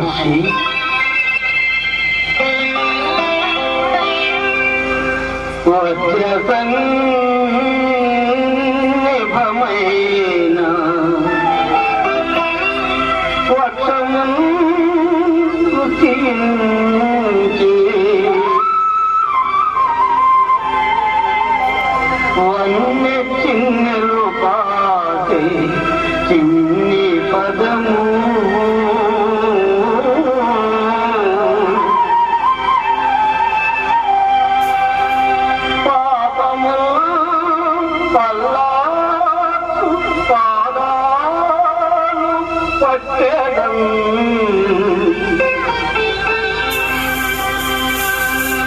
మహర్షి, వజ్రసన్నిభమైన వక్షమున్ రుచించి వన్నె చిన్నెలు పాటే చిన్ని పదము పాపము పల్లాసు పాదాలు పట్టడం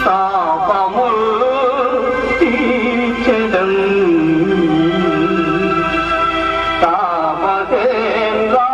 తాపము తీర్చడం తాపదేంద్రా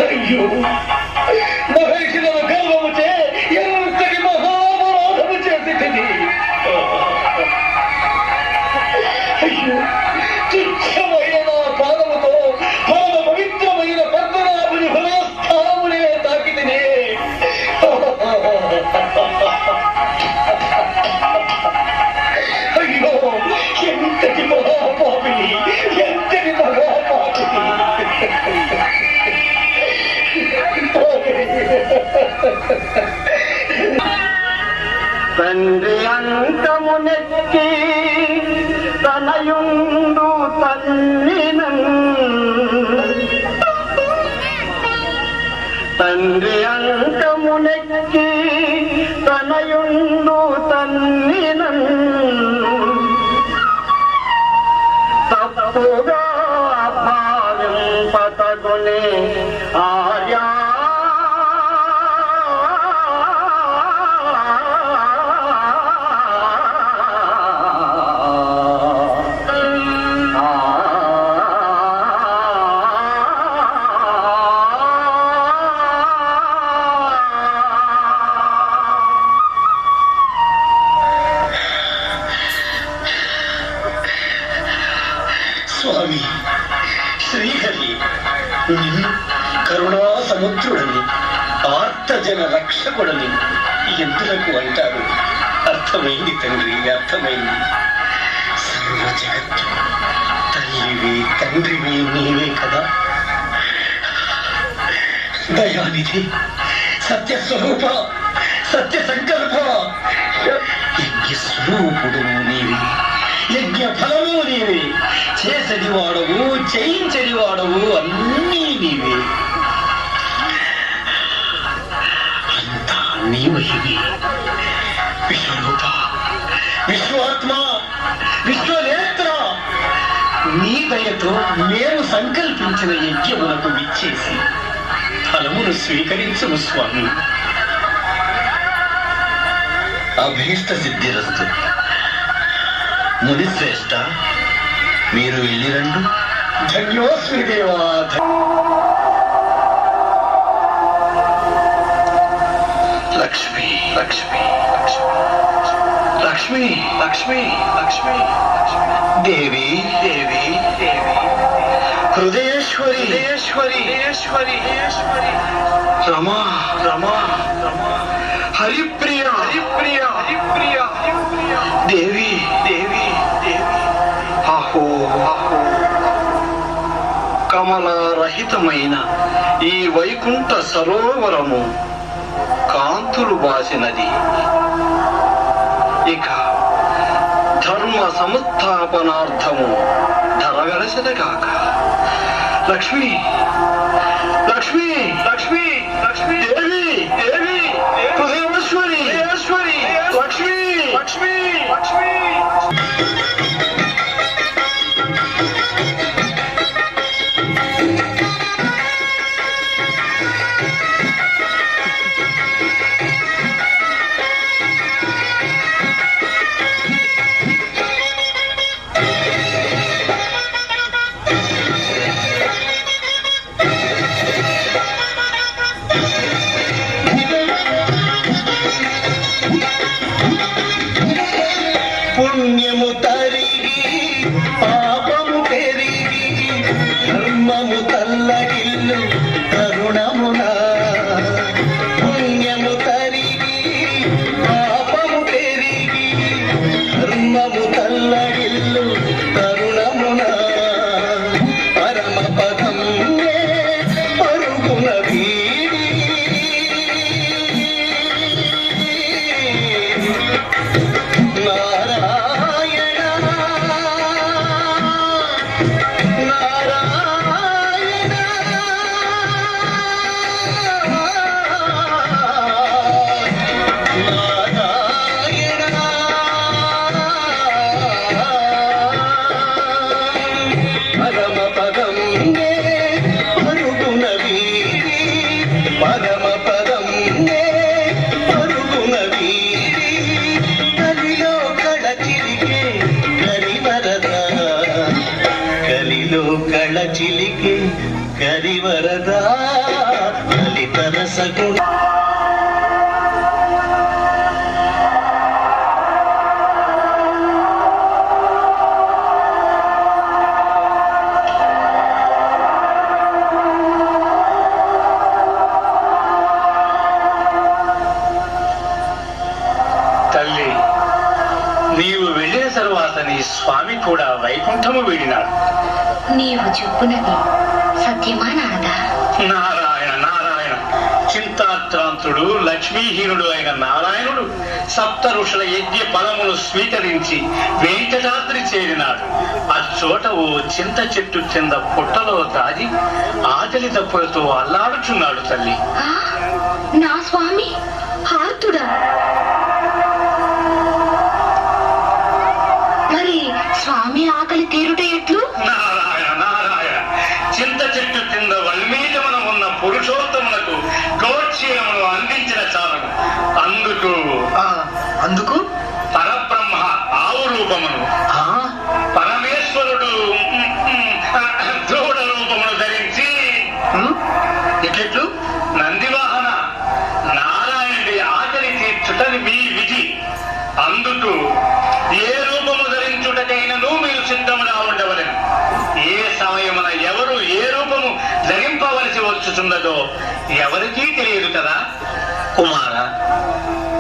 అయ్యో మహర్షులను గర్వము చే ఎంతటి మహాపరాధము చేసినది. అయ్యో తుచ్చమైన నా పాదముతో పరమ పవిత్రమైన పద్మనాభుని హృదయస్థానమునే తాకితినే. అయ్యో ఎంతటి మహాపాపిని, ఎంతటి మహాపాపిని. తండ్రి అంకమునెక్కి తనయుండు తన్నినం, తండ్రి అంకమునెక్కి తనయుండు తన్నినం, తప్పుగా నిన్ను కరుణా సముద్రుడని ఆర్తజన రక్షకుడని ఎందులకు అంటారు? అర్థమైంది తండ్రి, అర్థమైంది. సర్వ జగత్తు తల్లివి తండ్రివి నీవే కదా. దయానిధి, సత్యస్వరూప, సత్య సంకల్ప, యజ్ఞ స్వరూపుడు నీవే, యజ్ఞ ఫలము నీవే, చేసడి వాడవు చేయించడి వాడవు అన్నీ నీవే. అంతా నీ మహిమే. విశ్వరూప, విశ్వాత్మ, విశ్వనేత్ర, నీ దయతో మేము సంకల్పించిన యజ్ఞములకు విచ్చేసి ఫలమును స్వీకరించము స్వామి. అభీష్ట సిద్ధిరస్తు. మునిశ్రేష్ట, మీరు వెళ్ళిరండు. ధన్యోస్మి దేవా. లక్ష్మి లక్ష్మి లక్ష్మి లక్ష్మి లక్ష్మి దేవి దేవి దేవి హృదయేశ్వరి హృదయేశ్వరి హృదయేశ్వరి రమా రమా రమా హరిప్రియ హరిప్రియ హరిప్రియ దేవి దేవి దేవి అహో అహో. కమలరహితమైన ఈ వైకుంఠ సరోవరము కాంతులు బాసినది. ఇక ధర్మ సముత్థాపనార్థము ధరవెలసెదగాక. లక్ష్మి లక్ష్మి లక్ష్మి లక్ష్మి దేవి దేవి హృదయేశ్వరి హృదయేశ్వరి లక్ష్మి లక్ష్మి లక్ష్మి. పుణ్యము తరిగి పాపము పెరిగి ధర్మము తల్లడిల్లు తరుణమున. పుణ్యము తరిగి పాపము పెరిగి ధర్మము తల్లడిల్లు తరుణమున. పరమ పదం పరుగున వీడి చిలికే కరివరదా లలిత రసగుణ. తల్లి, నీవు వెళ్ళిన తరువాత నీ స్వామి కూడా వైకుంఠము వీడినాడు. నీవు చెప్పునది సత్యమా నారదా? నారాయణ నారాయణ. చింతాక్రాంతుడు లక్ష్మీహీనుడు అయిన నారాయణుడు సప్త ఋషుల యజ్ఞ ఫలమును స్వీకరించి వెంకటాద్రి చేరినాడు. అచ్చోట ఓ చింత చెట్టు కింద పుట్టలో దాగి ఆకలి దప్పులతో అల్లాడుచున్నాడు తల్లి. నా స్వామి ఆర్తుడా? మరి స్వామి ఆకలి తీరుట ఎట్లు? నారాయణ నారాయణ. చింత చెట్టు కింద వల్మీజమున ఉన్న పురుషోత్తమునకు గోక్షీరమును అందించిన చాలను అందుకు పరబ్రహ్మ ఆవు రూపమును, పరమేశ్వరుడు ధ్రువుడ రూపమును ధరించి ఎట్లు నందివాహన నారాయణుడి ఆకలి తీర్చుటని మీ విధి. అందుకు ఏ రూపము ధరించుటకైనను మీరు సిద్ధముగా ఉండవలెను. ఏ సమయమున ఎవరు ఏ రూపము ధరింప తీర్చవలసి వచ్చుచున్నదో ఎవరికీ తెలియదు కదా. కుమార,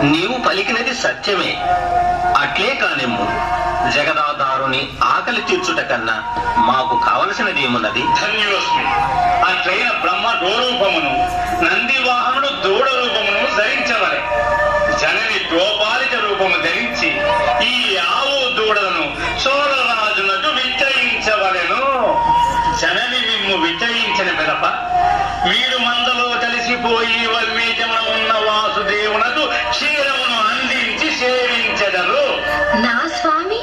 నీవు పలికినది సత్యమే. అట్లే కానిమ్ము. జగదాధారుని ఆకలి తీర్చుట కన్నా మాకు కావలసినది ఏమున్నది? ధన్యోస్మి. అట్లైన బ్రహ్మ డోరూపమును, నంది వాహనుడు దూడ రూపమును ధరించవలె. జనని గోపాలిక రూపము ధరించి ఈ ఆవు దూడలను చోళరాజునకు విక్రయించవలెను. జనని మిమ్ము విక్రయించిన పిదప మీరు మందలో కలిసిపోయి వల్మీకమున ఉన్న వాసుదేవునకు క్షీరమును అందించి సేవించెదరు. నా స్వామి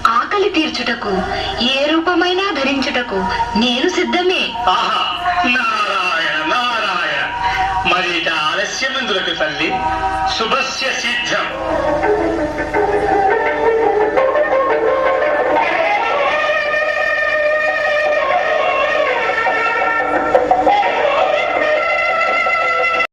ఆకలి తీర్చుటకు ఏ రూపమైనా ధరించుటకు నేను సిద్ధమే. ఆహా, నారాయణ నారాయణ. మరి ఇక ఆలస్యమెందులకు తల్లి? శుభస్య సిద్ధం.